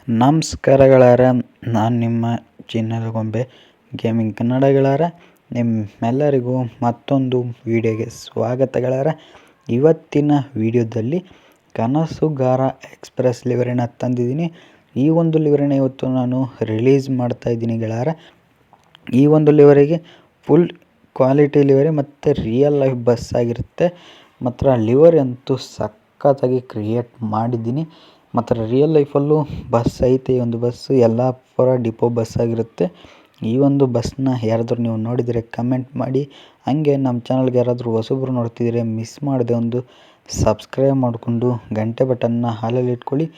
ನಮಸ್ಕಾರಗಳಾರ, ನಾನು ನಿಮ್ಮ ಚಿನ್ನದ ಗೊಂಬೆ ಗೇಮಿಂಗ್ ಕನ್ನಡಗಳಾರ. ನಿಮ್ಮೆಲ್ಲರಿಗೂ ಮತ್ತೊಂದು ವಿಡಿಯೋಗೆ ಸ್ವಾಗತಗಳಾರ. ಇವತ್ತಿನ ವಿಡಿಯೋದಲ್ಲಿ ಕನಸುಗಾರ ಎಕ್ಸ್ಪ್ರೆಸ್ ಲಿವರಿನ ತಂದಿದ್ದೀನಿ. ಈ ಒಂದು ಲಿವರಿನ ಇವತ್ತು ನಾನು ರಿಲೀಸ್ ಮಾಡ್ತಾ ಇದ್ದೀನಿ ಗಳಾರ. ಈ ಒಂದು ಲಿವರಿಗೆ ಫುಲ್ ಕ್ವಾಲಿಟಿ ಲಿವರಿ ಮತ್ತು ರಿಯಲ್ ಲೈಫ್ ಬಸ್ ಆಗಿರುತ್ತೆ. ಮಾತ್ರ ಲಿವರಿ ಅಂತೂ ಸಖತ್ತಾಗಿ ಕ್ರಿಯೇಟ್ ಮಾಡಿದ್ದೀನಿ. ಮತ್ತು ರಿಯಲ್ ಲೈಫಲ್ಲೂ ಬಸ್ ಐತೆ. ಈ ಒಂದು ಬಸ್ಸು ಯಲ್ಲಾಪುರ ಡಿಪೋ ಬಸ್ ಆಗಿರುತ್ತೆ. ಈ ಒಂದು ಬಸ್ನ ಯಾರಾದರೂ ನೀವು ನೋಡಿದರೆ ಕಮೆಂಟ್ ಮಾಡಿ. ಹಾಗೆ ನಮ್ಮ ಚಾನಲ್ಗೆ ಯಾರಾದರೂ ಹೊಸಬ್ರು ನೋಡ್ತಿದ್ರೆ ಮಿಸ್ ಮಾಡದೆ ಒಂದು ಸಬ್ಸ್ಕ್ರೈಬ್ ಮಾಡಿಕೊಂಡು ಗಂಟೆ ಬಟನ್ನ ಹಾಲಲ್ಲಿ ಇಟ್ಕೊಳ್ಳಿ.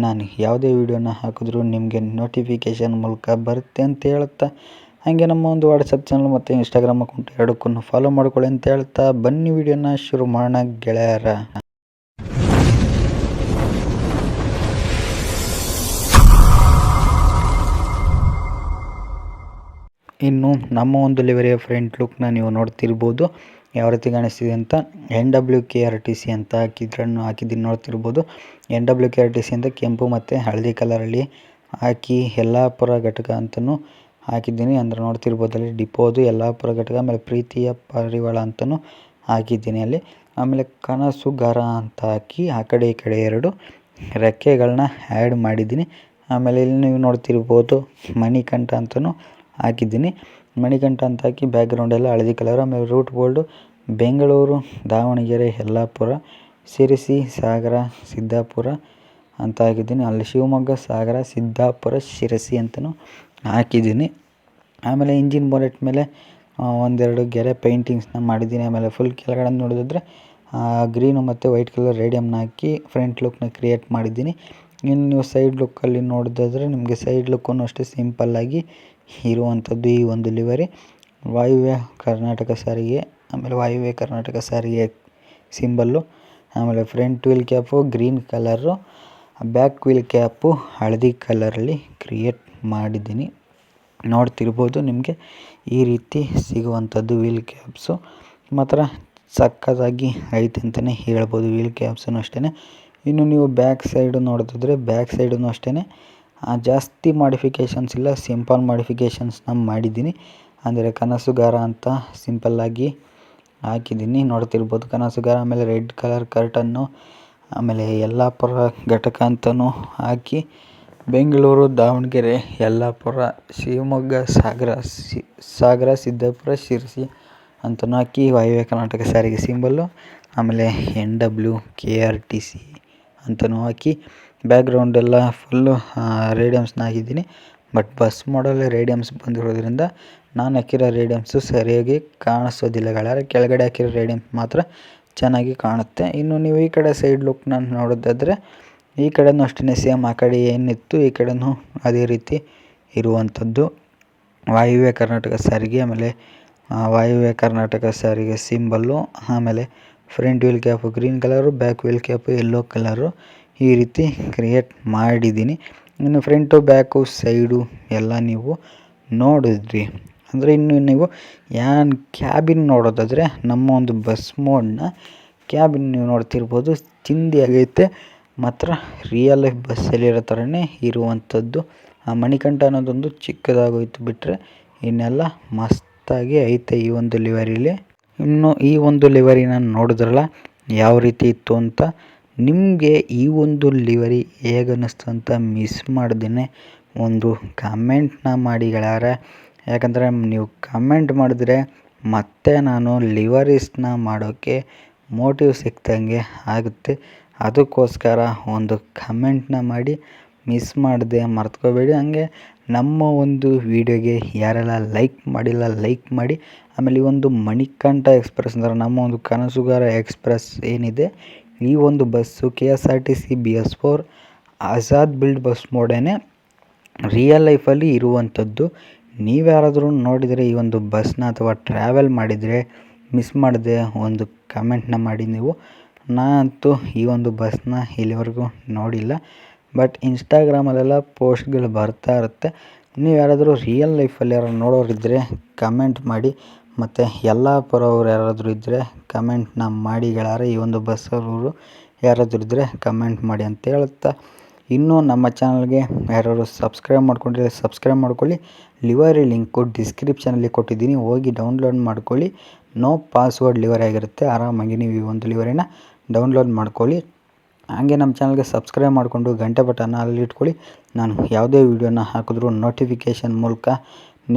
ನಾನು ಯಾವುದೇ ವೀಡಿಯೋನ ಹಾಕಿದ್ರೂ ನಿಮಗೆ ನೋಟಿಫಿಕೇಷನ್ ಮೂಲಕ ಬರುತ್ತೆ ಅಂತ ಹೇಳ್ತಾ, ಹಾಗೆ ನಮ್ಮ ಒಂದು ವಾಟ್ಸಪ್ ಚಾನಲ್ ಮತ್ತು ಇನ್ಸ್ಟಾಗ್ರಾಮ್ ಅಕೌಂಟ್ ಎರಡಕ್ಕೂ ಫಾಲೋ ಮಾಡ್ಕೊಳ್ಳಿ ಅಂತ ಹೇಳ್ತಾ ಬನ್ನಿ ವಿಡಿಯೋನ ಶುರು ಮಾಡೋಣ ಗೆಳೆಯರ. ಇನ್ನು ನಮ್ಮ ಒಂದು ಲಿವರಿಯ ಫ್ರಂಟ್ ಲುಕ್ನ ನೀವು ನೋಡ್ತಿರ್ಬೋದು ಯಾವ ರೀತಿ ಕಾಣಿಸ್ತಿದೆ ಅಂತ. NWKRTC ಅಂತ ಹಾಕಿದ್ದೀನಿ ನೋಡ್ತಿರ್ಬೋದು. NWKRTC ಅಂತ ಕೆಂಪು ಮತ್ತು ಹಳದಿ ಕಲರಲ್ಲಿ ಹಾಕಿ ಯಲ್ಲಾಪುರ ಘಟಕ ಅಂತಲೂ ಹಾಕಿದ್ದೀನಿ. ಅಂದರೆ ನೋಡ್ತಿರ್ಬೋದು ಅಲ್ಲಿ ಡಿಪೋದು ಯಲ್ಲಾಪುರ ಘಟಕ, ಆಮೇಲೆ ಪ್ರೀತಿಯ ಪಾರಿವಾಳ ಅಂತಲೂ ಹಾಕಿದ್ದೀನಿ ಅಲ್ಲಿ. ಆಮೇಲೆ ಕನಸುಗಾರ ಅಂತ ಹಾಕಿ ಆ ಕಡೆ ಈ ಕಡೆ ಎರಡು ರೆಕ್ಕೆಗಳನ್ನ ಆ್ಯಡ್ ಮಾಡಿದ್ದೀನಿ. ಆಮೇಲೆ ಇಲ್ಲಿ ನೀವು ನೋಡ್ತಿರ್ಬೋದು ಮಣಿಕಂಠ ಅಂತಲೂ ಹಾಕಿದ್ದೀನಿ. ಮಣಿಕಂಠ ಅಂತ ಹಾಕಿ ಬ್ಯಾಕ್ಗ್ರೌಂಡ್ ಎಲ್ಲ ಹಳದಿ ಕಲರ್. ಆಮೇಲೆ ರೂಟ್ ಬೋಲ್ಡು ಬೆಂಗಳೂರು, ದಾವಣಗೆರೆ, ಯಲ್ಲಾಪುರ, ಶಿರಸಿ, ಸಾಗರ, ಸಿದ್ದಾಪುರ ಅಂತ ಹಾಕಿದ್ದೀನಿ. ಅಲ್ಲಿ ಶಿವಮೊಗ್ಗ, ಸಾಗರ, ಸಿದ್ದಾಪುರ, ಶಿರಸಿ ಅಂತಲೂ ಹಾಕಿದ್ದೀನಿ. ಆಮೇಲೆ ಇಂಜಿನ್ ಬೋನೆಟ್ ಮೇಲೆ ಒಂದೆರಡು ಗೆರೆ ಪೇಂಟಿಂಗ್ಸ್ನ ಮಾಡಿದ್ದೀನಿ. ಆಮೇಲೆ ಫುಲ್ ಕೆಳಗಡೆ ನೋಡಿದ್ರೆ ಗ್ರೀನು ಮತ್ತು ವೈಟ್ ಕಲರ್ ರೇಡಿಯಮ್ನ ಹಾಕಿ ಫ್ರಂಟ್ ಲುಕ್ನ ಕ್ರಿಯೇಟ್ ಮಾಡಿದ್ದೀನಿ. ಇನ್ನು ನೀವು ಸೈಡ್ ಲುಕ್ಕಲ್ಲಿ ನೋಡಿದ್ರೆ ನಿಮಗೆ ಸೈಡ್ ಲುಕ್ಕನ್ನು ಅಷ್ಟೇ ಸಿಂಪಲ್ಲಾಗಿ ಇರುವಂಥದ್ದು ಈ ಒಂದು ಲಿವರಿ. ವಾಯುವ್ಯ ಕರ್ನಾಟಕ ಸಾರಿಗೆ, ಆಮೇಲೆ ವಾಯುವ್ಯ ಕರ್ನಾಟಕ ಸಾರಿಗೆ ಸಿಂಬಲ್ಲು, ಆಮೇಲೆ front wheel cap green colour, back wheel cap ಹಳದಿ ಕಲರಲ್ಲಿ ಕ್ರಿಯೇಟ್ ಮಾಡಿದ್ದೀನಿ. ನೋಡ್ತಿರ್ಬೋದು ನಿಮಗೆ ಈ ರೀತಿ ಸಿಗುವಂಥದ್ದು ವೀಲ್ ಕ್ಯಾಪ್ಸು. ಮಾತ್ರ ಸಕ್ಕತ್ತಾಗಿ ಐತೆ ಅಂತಲೇ ಹೇಳ್ಬೋದು ವೀಲ್ ಕ್ಯಾಪ್ಸನ್ನು ಅಷ್ಟೇ. ಇನ್ನು ನೀವು ಬ್ಯಾಕ್ ಸೈಡು ನೋಡ್ತಿದ್ರೆ ಬ್ಯಾಕ್ ಸೈಡೂ ಅಷ್ಟೇ ಜಾಸ್ತಿ ಮಾಡಿಫಿಕೇಷನ್ಸ್ ಇಲ್ಲ, ಸಿಂಪಲ್ ಮಾಡಿಫಿಕೇಷನ್ಸ್ನ ಮಾಡಿದ್ದೀನಿ. ಅಂದರೆ ಕನಸುಗಾರ ಅಂತ ಸಿಂಪಲ್ಲಾಗಿ ಹಾಕಿದ್ದೀನಿ ನೋಡ್ತಿರ್ಬೋದು ಕನಸುಗಾರ. ಆಮೇಲೆ ರೆಡ್ ಕಲರ್ ಕರ್ಟನ್ನು, ಆಮೇಲೆ ಯಲ್ಲಾಪುರ ಘಟಕ ಅಂತಲೂ ಹಾಕಿ ಬೆಂಗಳೂರು, ದಾವಣಗೆರೆ, ಯಲ್ಲಾಪುರ, ಶಿವಮೊಗ್ಗ, ಸಾಗರ, ಸಿದ್ದಾಪುರ, ಶಿರಸಿ ಅಂತಲೂ ಹಾಕಿ ವಾಯುವ್ಯ ಕರ್ನಾಟಕ ಸಾರಿಗೆ ಸಿಂಬಲ್ಲು. ಆಮೇಲೆ NWKRTC ಅಂತಲೂ ಹಾಕಿ ಬ್ಯಾಕ್ಗ್ರೌಂಡ್ ಎಲ್ಲ ಫುಲ್ಲು ರೇಡಿಯಮ್ಸ್ನ ಹಾಕಿದ್ದೀನಿ. ಬಟ್ ಬಸ್ ಮಾಡಲ್ ರೇಡಿಯಮ್ಸ್ ಬಂದಿರೋದ್ರಿಂದ ನಾನು ಹಾಕಿರೋ ರೇಡಿಯಮ್ಸು ಸರಿಯಾಗಿ ಕಾಣಿಸೋದಿಲ್ಲ ಗಳಾರ. ಕೆಳಗಡೆ ಹಾಕಿರೋ ರೇಡಿಯಮ್ಸ್ ಮಾತ್ರ ಚೆನ್ನಾಗಿ ಕಾಣುತ್ತೆ. ಇನ್ನು ನೀವು ಈ ಕಡೆ ಸೈಡ್ ಲುಕ್ನ ನೋಡೋದಾದರೆ ಈ ಕಡೆನೂ ಅಷ್ಟೇ ಸೇಮ್, ಆ ಕಡೆ ಏನಿತ್ತು ಈ ಕಡೆನೂ ಅದೇ ರೀತಿ ಇರುವಂಥದ್ದು ವಾಯುವ್ಯ ಕರ್ನಾಟಕ ಸಾರಿಗೆ. ಆಮೇಲೆ ವಾಯುವ್ಯ ಕರ್ನಾಟಕ ಸಾರಿಗೆ ಸಿಂಬಲ್ಲು, ಆಮೇಲೆ front wheel cap green colour, back wheel cap yellow colour ಈ ರೀತಿ ಕ್ರಿಯೇಟ್ ಮಾಡಿದ್ದೀನಿ. ಇನ್ನು ಫ್ರಂಟು ಬ್ಯಾಕು ಸೈಡು ಎಲ್ಲ ನೀವು ನೋಡಿದ್ರಿ. ಅಂದರೆ ಇನ್ನು ನೀವು ಕ್ಯಾಬಿನ್ ನೋಡೋದಾದರೆ ನಮ್ಮ ಒಂದು ಬಸ್ ಮೋಡ್ನ ಕ್ಯಾಬಿನ್ ನೀವು ನೋಡ್ತಿರ್ಬೋದು ಚಿಂದಿ ಆಗೈತೆ. ಮಾತ್ರ ರಿಯಲ್ ಲೈಫ್ ಬಸ್ಸಲ್ಲಿರೋ ಥರನೇ ಇರುವಂಥದ್ದು. ಆ ಮಣಿಕಂಠ ಅನ್ನೋದೊಂದು ಚಿಕ್ಕದಾಗೋಯ್ತು ಬಿಟ್ಟರೆ ಇನ್ನೆಲ್ಲ ಮಸ್ತಾಗಿ ಐತೆ ಈ ಒಂದು ಲಿವರಿಲಿ. ಇನ್ನು ಈ ಒಂದು ಲಿವರಿನ ನೋಡಿದ್ರಲ್ಲ ಯಾವ ರೀತಿ ಇತ್ತು ಅಂತ. ನಿಮಗೆ ಈ ಒಂದು ಲಿವರಿ ಹೇಗನ್ನಿಸ್ತು ಅಂತ ಮಿಸ್ ಮಾಡ್ದೇ ಒಂದು ಕಮೆಂಟ್ನ ಮಾಡಿ ಗಳಾರ. ಯಾಕಂದರೆ ನೀವು ಕಮೆಂಟ್ ಮಾಡಿದ್ರೆ ಮತ್ತೆ ನಾನು ಲಿವರೀಸ್ನ ಮಾಡೋಕ್ಕೆ ಮೋಟಿವ್ ಸಿಕ್ದಂಗೆ ಆಗುತ್ತೆ. ಅದಕ್ಕೋಸ್ಕರ ಒಂದು ಕಮೆಂಟ್ನ ಮಾಡಿ ಮಿಸ್ ಮಾಡದೆ ಮರ್ತ್ಕೋಬೇಡಿ. ಹಾಗೆ ನಮ್ಮ ಒಂದು ವಿಡಿಯೋಗೆ ಯಾರೆಲ್ಲ ಲೈಕ್ ಮಾಡಿಲ್ಲ ಲೈಕ್ ಮಾಡಿ. ಆಮೇಲೆ ಈ ಒಂದು ಮಣಿಕಂಠ ಎಕ್ಸ್ಪ್ರೆಸ್ ಅಂದರೆ ನಮ್ಮ ಒಂದು ಕನಸುಗಾರ ಎಕ್ಸ್ಪ್ರೆಸ್ ಏನಿದೆ ಈ ಒಂದು ಬಸ್ಸು KSRTC BS4 ಆಜಾದ್ ಬಿಲ್ಡ್ ಬಸ್ ಮೋಡೇ ರಿಯಲ್ ಲೈಫಲ್ಲಿ ಇರುವಂಥದ್ದು. ನೀವ್ಯಾರಾದರೂ ನೋಡಿದರೆ ಈ ಒಂದು ಬಸ್ನ ಅಥವಾ ಟ್ರಾವೆಲ್ ಮಾಡಿದರೆ ಮಿಸ್ ಮಾಡದೆ ಒಂದು ಕಮೆಂಟ್ನ ಮಾಡಿ ನೀವು. ನಾನಂತೂ ಈ ಒಂದು ಬಸ್ನ ಇಲ್ಲಿವರೆಗೂ ನೋಡಿಲ್ಲ, ಬಟ್ ಇನ್ಸ್ಟಾಗ್ರಾಮಲ್ಲೆಲ್ಲ ಪೋಸ್ಟ್ಗಳು ಬರ್ತಾ ಇರುತ್ತೆ. ನೀವು ಯಾರಾದರೂ ರಿಯಲ್ ಲೈಫಲ್ಲಿ ಯಾರು ನೋಡೋರಿದ್ದರೆ ಕಮೆಂಟ್ ಮಾಡಿ. ಮತ್ತು ಯಲ್ಲಾಪುರ ಅವ್ರು ಯಾರಾದರೂ ಇದ್ದರೆ ಕಮೆಂಟ್ನ ಮಾಡಿ ಗಳಾರ. ಈ ಒಂದು ಬಸ್ಸವರು ಯಾರಾದರೂ ಇದ್ದರೆ ಕಮೆಂಟ್ ಮಾಡಿ ಅಂತ ಹೇಳ್ತಾ ಇನ್ನೂ ನಮ್ಮ ಚಾನಲ್ಗೆ ಯಾರು ಸಬ್ಸ್ಕ್ರೈಬ್ ಮಾಡ್ಕೊಂಡಿಲ್ಲ ಸಬ್ಸ್ಕ್ರೈಬ್ ಮಾಡ್ಕೊಳ್ಳಿ. ಲಿವರಿ ಲಿಂಕು ಡಿಸ್ಕ್ರಿಪ್ಷನಲ್ಲಿ ಕೊಟ್ಟಿದ್ದೀನಿ, ಹೋಗಿ ಡೌನ್ಲೋಡ್ ಮಾಡ್ಕೊಳ್ಳಿ. ನೋ ಪಾಸ್ವರ್ಡ್ ಲಿವರಿ ಆಗಿರುತ್ತೆ. ಆರಾಮಾಗಿ ನೀವು ಈ ಒಂದು ಲಿವರಿನ ಡೌನ್ಲೋಡ್ ಮಾಡ್ಕೊಳ್ಳಿ. ಹಾಗೆ ನಮ್ಮ ಚಾನಲ್ಗೆ ಸಬ್ಸ್ಕ್ರೈಬ್ ಮಾಡಿಕೊಂಡು ಗಂಟೆ ಬಟನ್ನ ಅಲ್ಲಿ ಇಟ್ಕೊಳ್ಳಿ. ನಾನು ಯಾವುದೇ ವೀಡಿಯೋನ ಹಾಕಿದ್ರೂ ನೋಟಿಫಿಕೇಷನ್ ಮೂಲಕ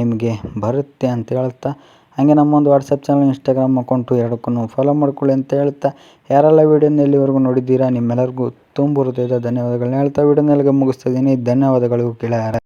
ನಿಮಗೆ ಬರುತ್ತೆ ಅಂತ ಹೇಳ್ತಾ, ಹಾಗೆ ನಮ್ಮ ಒಂದು ವಾಟ್ಸಪ್ ಚಾನಲ್, ಇನ್ಸ್ಟಾಗ್ರಾಮ್ ಅಕೌಂಟು ಎರಡಕ್ಕೂ ಫಾಲೋ ಮಾಡ್ಕೊಳ್ಳಿ ಅಂತ ಹೇಳ್ತಾ, ಯಾರೆಲ್ಲ ವೀಡಿಯೋನ ಎಲ್ಲಿವರೆಗೂ ನೋಡಿದ್ದೀರಾ ನಿಮ್ಮೆಲ್ಲರಿಗೂ ತುಂಬ ಹೃದಯದ ಧನ್ಯವಾದಗಳನ್ನ ಹೇಳ್ತಾ ವೀಡಿಯೋನ ಎಲ್ಲಿಗೆ ಮುಗಿಸ್ತಾ ಇದ್ದೀನಿ. ಧನ್ಯವಾದಗಳು ಗೆಳೆಯರೇ.